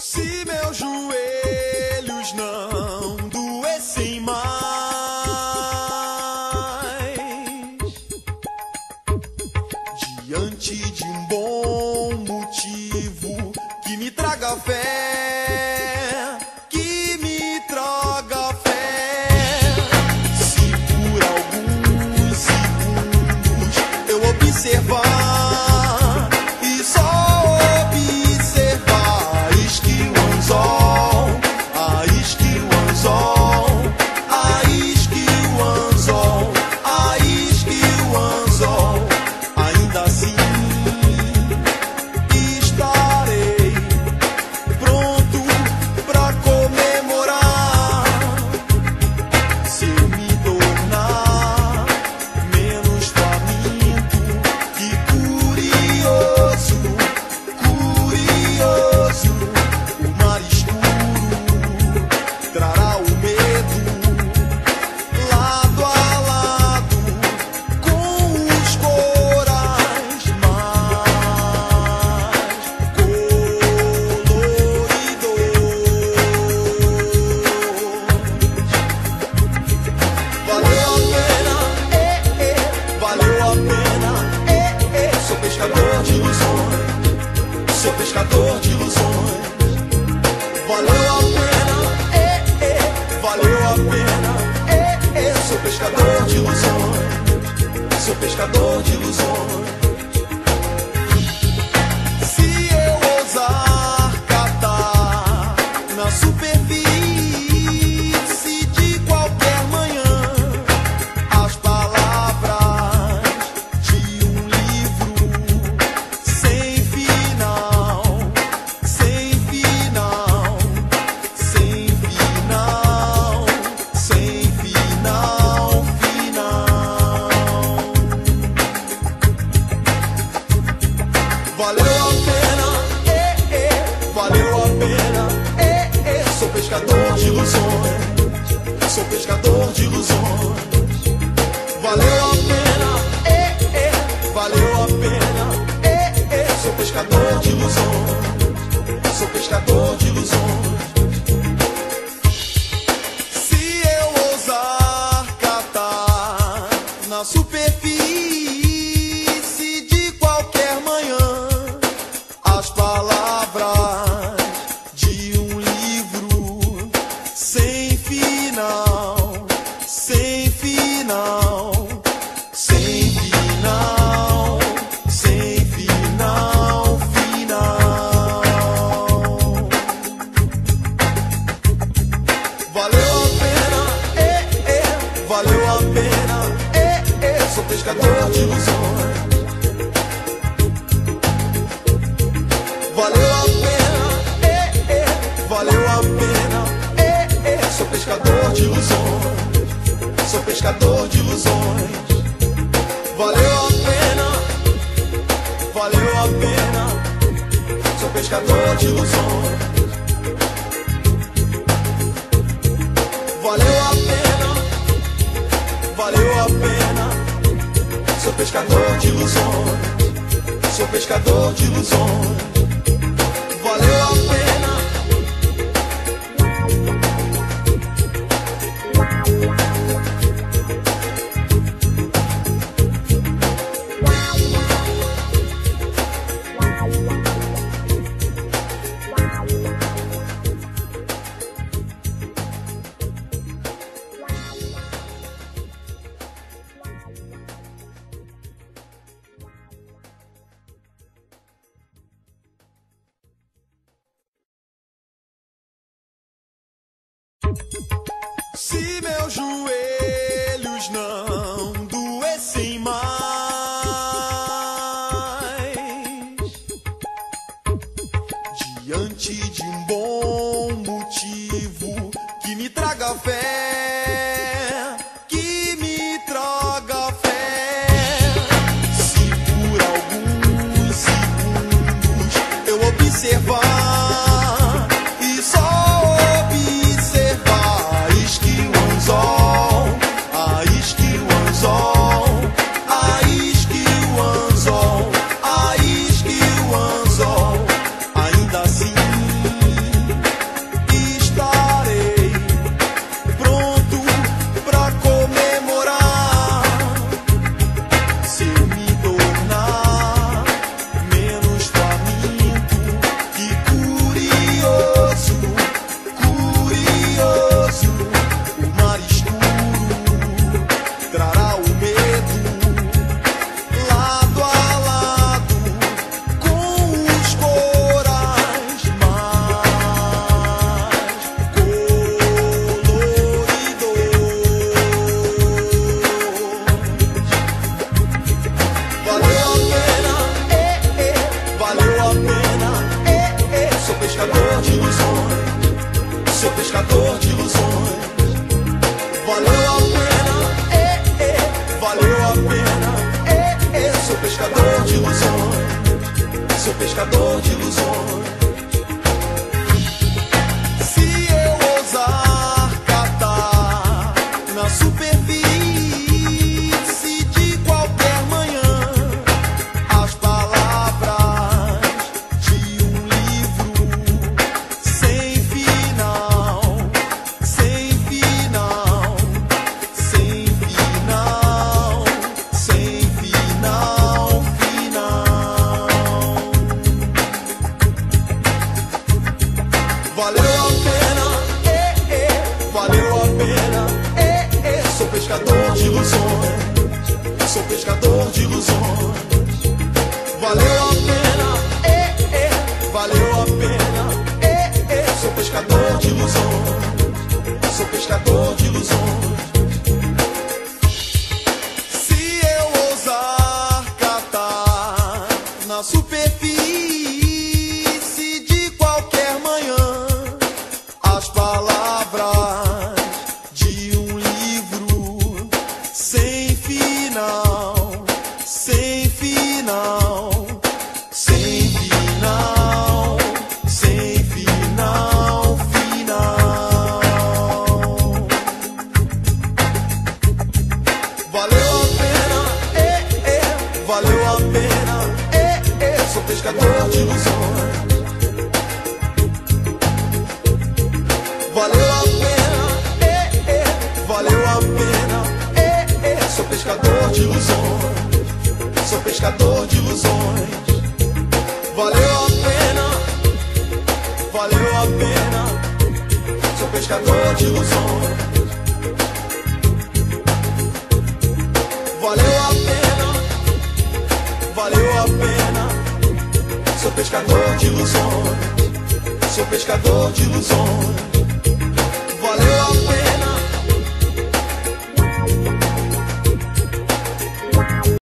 Se meus joelhos não doessem mais, diante de um bom motivo que me traga fé, que me traga fé. Se por alguns segundos eu observar e só observar, isque o anzol, a isque o anzol, a isque o anzol, a isque o anzol, ainda assim estarei pronto pra comemorar. Se eu me tornar menos faminto e curioso, curioso, o mar escuro trará o medo lado a lado com os corais mais coloridos. Valeu a pena, valeu a pena, sou pescador de ilusões, sou pescador de ilusões. Valeu a pena, valeu a pena, sou pescador de ilusões, sou pescador de ilusões. Se eu ousar catar na superfície de qualquer manhã as palavras de um livro sem final, sem final, sem final, sem final, final. Valeu a pena, valeu a pena, sou pescador de ilusões, sou pescador de ilusões. Valeu a pena, valeu a pena, sou pescador de ilusões, sou pescador de ilusões. Se eu ousar catar na superfície de qualquer manhã as palavras de um livro sem final, sem final, sem final, sem final, final. Valeu a pena, valeu a pena, sou pescador de ilusões. Valeu a pena, valeu a pena, sou pescador de ilusões, sou pescador de ilusões. Valeu a pena, valeu a pena, sou pescador de ilusões. Valeu a pena, valeu a pena, sou pescador de ilusões, sou pescador de ilusões. Valeu a pena. Se meus joelhos não doessem mais, diante de um bom motivo que me traga fé, que me traga fé. Se por alguns segundos eu observar e só observar, isque o anzol, a isque o anzol, a isque o anzol, a isque o anzol, ainda assim pescador de ilusões. Se eu ousar catar na superfície de qualquer manhã as palavras de um livro sem final, sem final, sem final, sem final, final. Valeu a pena, valeu a pena, sou pescador de ilusões, sou pescador de ilusões. Valeu a pena, valeu a pena, sou pescador de ilusões, sou pescador de ilusões. Se eu ousar catar na superfície de qualquer manhã as palavras de um livro sem final, sem final, sem final, sem final, final. Valeu a pena, valeu a pena, sou pescador de ilusões. Valeu a pena, valeu a pena, sou pescador de ilusões, sou pescador de ilusões. Valeu a pena, valeu a pena, sou pescador de ilusões. Valeu a pena, valeu a pena, sou pescador de ilusões, sou pescador de ilusões.